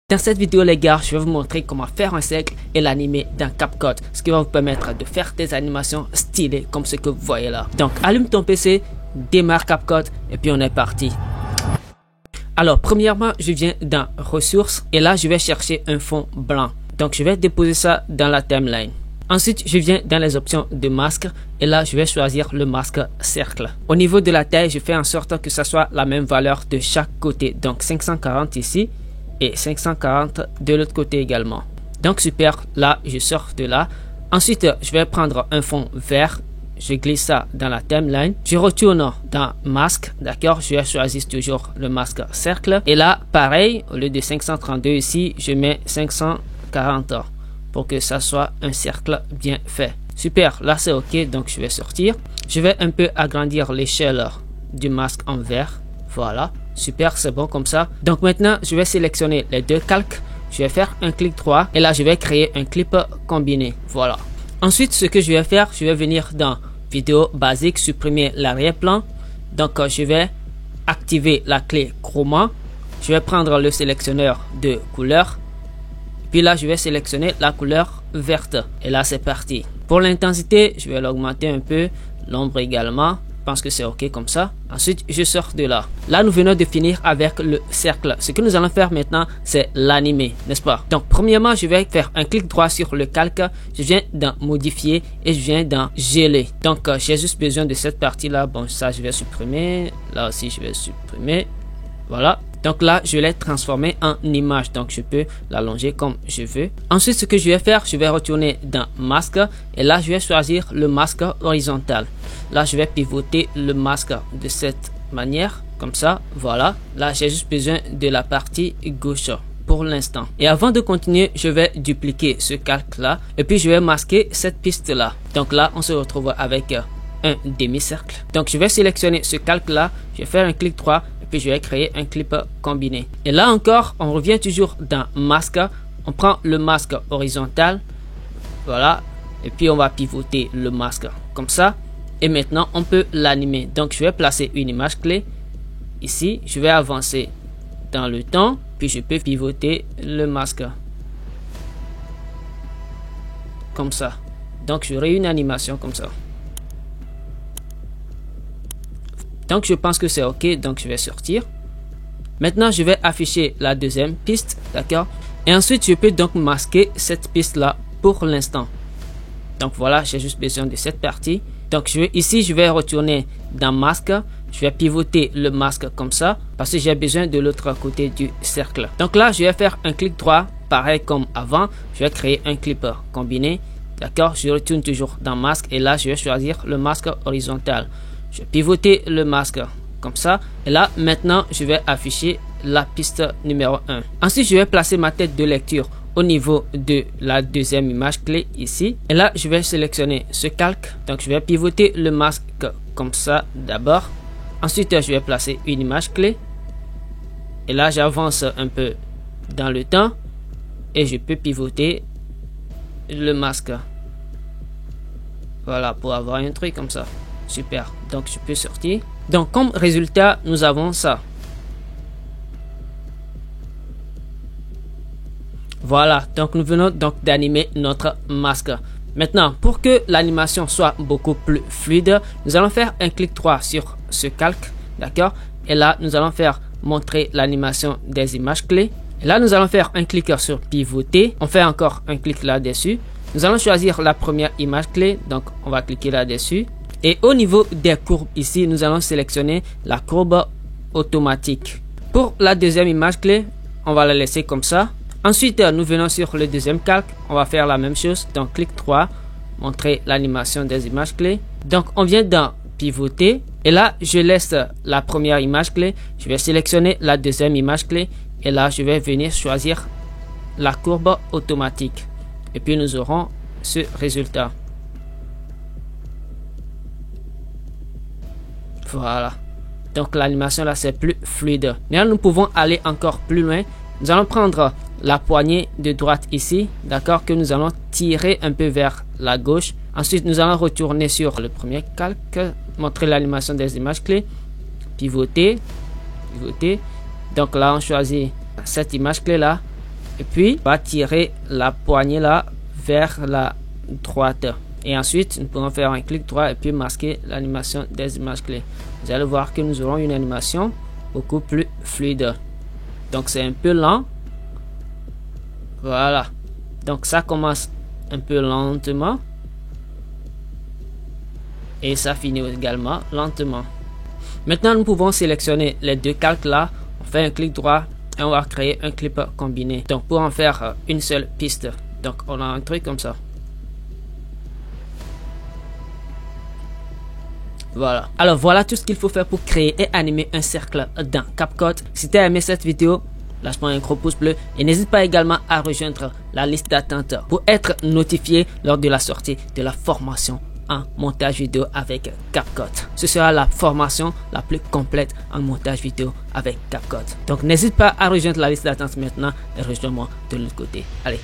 Dans cette vidéo les gars, je vais vous montrer comment faire un cercle et l'animer dans CapCut, ce qui va vous permettre de faire des animations stylées comme ce que vous voyez là. Donc allume ton PC, démarre CapCut et puis on est parti. Alors premièrement, je viens dans ressources et là je vais chercher un fond blanc. Donc je vais déposer ça dans la timeline. Ensuite, je viens dans les options de masque et là, je vais choisir le masque cercle. Au niveau de la taille, je fais en sorte que ça soit la même valeur de chaque côté. Donc 540 ici et 540 de l'autre côté également. Donc super, là, je sors de là. Ensuite, je vais prendre un fond vert. Je glisse ça dans la timeline. Je retourne dans masque, d'accord? Je vais choisir toujours le masque cercle. Et là, pareil, au lieu de 532 ici, je mets 540 pour que ça soit un cercle bien fait. Super, là c'est ok, donc je vais sortir. Je vais un peu agrandir l'échelle du masque en vert. Voilà, super, c'est bon comme ça. Donc maintenant, je vais sélectionner les deux calques. Je vais faire un clic droit et là je vais créer un clip combiné. Voilà. Ensuite, ce que je vais faire, je vais venir dans vidéo basique, supprimer l'arrière-plan. Donc je vais activer la clé chroma. Je vais prendre le sélectionneur de couleur. Puis là, je vais sélectionner la couleur verte. Et là, c'est parti. Pour l'intensité, je vais l'augmenter un peu. L'ombre également. Je pense que c'est OK comme ça. Ensuite, je sors de là. Là, nous venons de finir avec le cercle. Ce que nous allons faire maintenant, c'est l'animer, n'est-ce pas? Donc, premièrement, je vais faire un clic droit sur le calque. Je viens dans modifier et je viens dans geler. Donc, j'ai juste besoin de cette partie-là. Bon, ça, je vais supprimer. Là aussi, je vais supprimer. Voilà. Donc là, je l'ai transformé en image. Donc, je peux l'allonger comme je veux. Ensuite, ce que je vais faire, je vais retourner dans masque. Et là, je vais choisir le masque horizontal. Là, je vais pivoter le masque de cette manière. Comme ça, voilà. Là, j'ai juste besoin de la partie gauche pour l'instant. Et avant de continuer, je vais dupliquer ce calque-là. Et puis, je vais masquer cette piste-là. Donc là, on se retrouve avec un demi-cercle. Donc, je vais sélectionner ce calque-là. Je vais faire un clic droit. Puis je vais créer un clip combiné. Et là encore, on revient toujours dans masque. On prend le masque horizontal. Voilà. Et puis on va pivoter le masque comme ça. Et maintenant, on peut l'animer. Donc je vais placer une image clé. Ici, je vais avancer dans le temps. Puis je peux pivoter le masque. Comme ça. Donc j'aurai une animation comme ça. Donc, je pense que c'est OK. Donc, je vais sortir. Maintenant, je vais afficher la deuxième piste. D'accord? Et ensuite, je peux donc masquer cette piste-là pour l'instant. Donc, voilà, j'ai juste besoin de cette partie. Donc, ici, je vais retourner dans masque. Je vais pivoter le masque comme ça parce que j'ai besoin de l'autre côté du cercle. Donc là, je vais faire un clic droit. Pareil comme avant. Je vais créer un clip combiné. D'accord? Je retourne toujours dans masque. Et là, je vais choisir le masque horizontal. Je vais pivoter le masque comme ça. Et là, maintenant, je vais afficher la piste numéro 1. Ensuite, je vais placer ma tête de lecture au niveau de la deuxième image clé ici. Et là, je vais sélectionner ce calque. Donc, je vais pivoter le masque comme ça d'abord. Ensuite, je vais placer une image clé. Et là, j'avance un peu dans le temps. Et je peux pivoter le masque. Voilà, pour avoir un truc comme ça. Super, donc je peux sortir. Donc comme résultat, nous avons ça. Voilà, donc nous venons donc d'animer notre masque. Maintenant, pour que l'animation soit beaucoup plus fluide, nous allons faire un clic droit sur ce calque, d'accord? Et là, nous allons faire montrer l'animation des images clés. Et là, nous allons faire un clic sur pivoter. On fait encore un clic là-dessus. Nous allons choisir la première image clé, donc on va cliquer là-dessus. Et au niveau des courbes ici, nous allons sélectionner la courbe automatique. Pour la deuxième image clé, on va la laisser comme ça. Ensuite, nous venons sur le deuxième calque. On va faire la même chose. Donc, clic droit, montrer l'animation des images clés. Donc, on vient dans pivoter. Et là, je laisse la première image clé. Je vais sélectionner la deuxième image clé. Et là, je vais venir choisir la courbe automatique. Et puis, nous aurons ce résultat. Voilà. Donc l'animation là c'est plus fluide. Maintenant nous pouvons aller encore plus loin. Nous allons prendre la poignée de droite ici. D'accord? Que nous allons tirer un peu vers la gauche. Ensuite nous allons retourner sur le premier calque. Montrer l'animation des images clés. Pivoter. Pivoter. Donc là on choisit cette image clé là. Et puis, on va tirer la poignée là vers la droite. Et ensuite, nous pourrons faire un clic droit et puis masquer l'animation des images clés. Vous allez voir que nous aurons une animation beaucoup plus fluide. Donc, c'est un peu lent. Voilà. Donc, ça commence un peu lentement. Et ça finit également lentement. Maintenant, nous pouvons sélectionner les deux calques là. On fait un clic droit et on va créer un clip combiné. Donc, pour en faire une seule piste. Donc, on a un truc comme ça. Voilà. Alors, voilà tout ce qu'il faut faire pour créer et animer un cercle dans CapCut. Si tu as aimé cette vidéo, lâche-moi un gros pouce bleu et n'hésite pas également à rejoindre la liste d'attente pour être notifié lors de la sortie de la formation en montage vidéo avec CapCut. Ce sera la formation la plus complète en montage vidéo avec CapCut. Donc n'hésite pas à rejoindre la liste d'attente maintenant et rejoins-moi de l'autre côté. Allez.